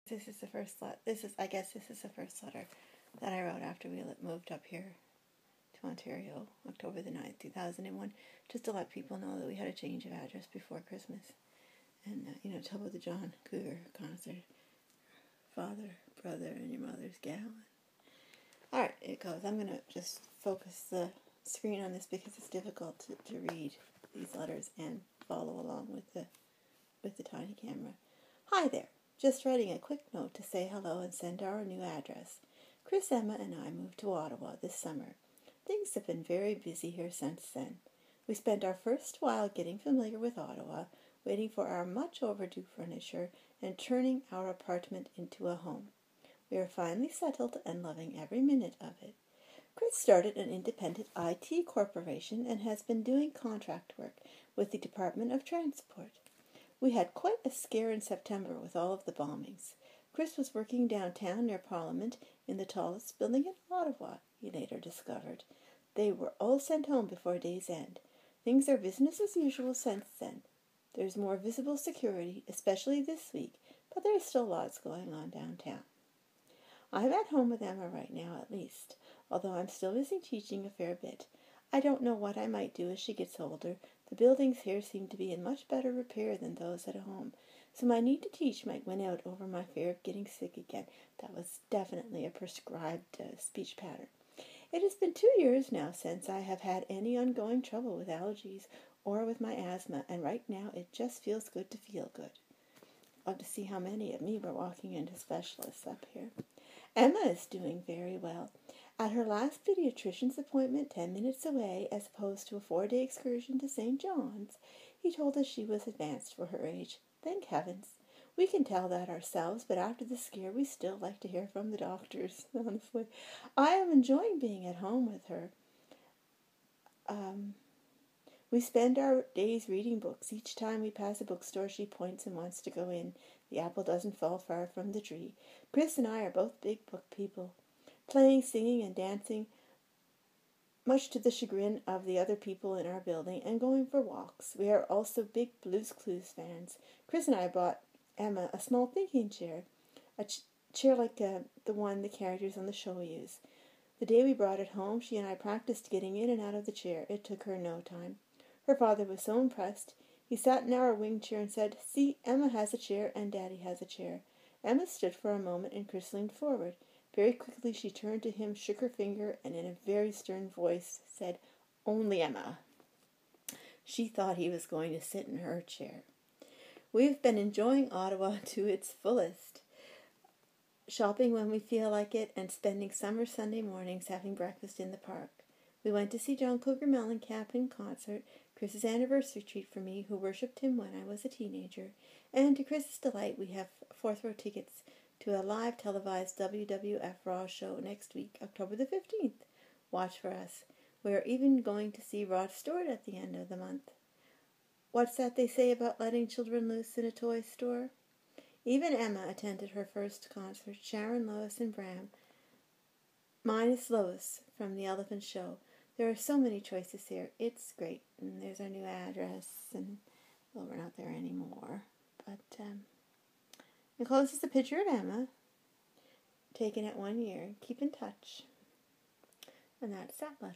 This is the first letter. I guess this is the first letter that I wrote after we moved up here to Ontario, October the 9th, 2001, just to let people know that we had a change of address before Christmas. And, tell about the John Cougar concert. Father, brother, and your mother's gal. Alright, it goes. I'm going to just focus the screen on this because it's difficult to read these letters and follow along with the tiny camera. Hi there. Just writing a quick note to say hello and send our new address. Chris, Emma, and I moved to Ottawa this summer. Things have been very busy here since then. We spent our first while getting familiar with Ottawa, waiting for our much overdue furniture, and turning our apartment into a home. We are finally settled and loving every minute of it. Chris started an independent IT corporation and has been doing contract work with the Department of Transport. We had quite a scare in September with all of the bombings. Chris was working downtown near Parliament in the tallest building in Ottawa, he later discovered. They were all sent home before day's end. Things are business as usual since then. There's more visible security, especially this week, but there's still lots going on downtown. I'm at home with Emma right now, at least, although I'm still busy teaching a fair bit. I don't know what I might do as she gets older. The buildings here seem to be in much better repair than those at home, so my need to teach might win out over my fear of getting sick again. That was definitely a prescribed speech pattern. It has been 2 years now since I have had any ongoing trouble with allergies or with my asthma, and right now it just feels good to feel good. Love to see how many of me were walking into specialists up here. Emma is doing very well. At her last pediatrician's appointment 10 minutes away, as opposed to a 4-day excursion to St. John's, he told us she was advanced for her age. Thank heavens. We can tell that ourselves, but after the scare we still like to hear from the doctors, honestly. I am enjoying being at home with her. We spend our days reading books. Each time we pass a bookstore, she points and wants to go in. The apple doesn't fall far from the tree. Chris and I are both big book people, playing, singing, and dancing, much to the chagrin of the other people in our building, and going for walks. We are also big Blue's Clues fans. Chris and I bought Emma a small thinking chair, a chair like the one the characters on the show use. The day we brought it home, she and I practiced getting in and out of the chair. It took her no time. Her father was so impressed. He sat in our wing chair and said, "See, Emma has a chair and Daddy has a chair." Emma stood for a moment and Chris leaned forward. Very quickly she turned to him, shook her finger, and in a very stern voice said, "Only Emma." She thought he was going to sit in her chair. We've been enjoying Ottawa to its fullest, shopping when we feel like it, and spending summer Sunday mornings having breakfast in the park. We went to see John Cougar Mellencamp in concert, Chris's anniversary treat for me, who worshipped him when I was a teenager, and to Chris's delight we have fourth-row tickets to a live televised WWF Raw show next week, October the 15th. Watch for us. We are even going to see Rod Stewart at the end of the month. What's that they say about letting children loose in a toy store? Even Emma attended her first concert, Sharon, Lois, and Bram. Mine is Lois from the Elephant Show. There are so many choices here. It's great. And there's our new address. And, well, we're not there anymore. But, encloses a picture of Emma, taken at 1 year. Keep in touch. And that's that letter.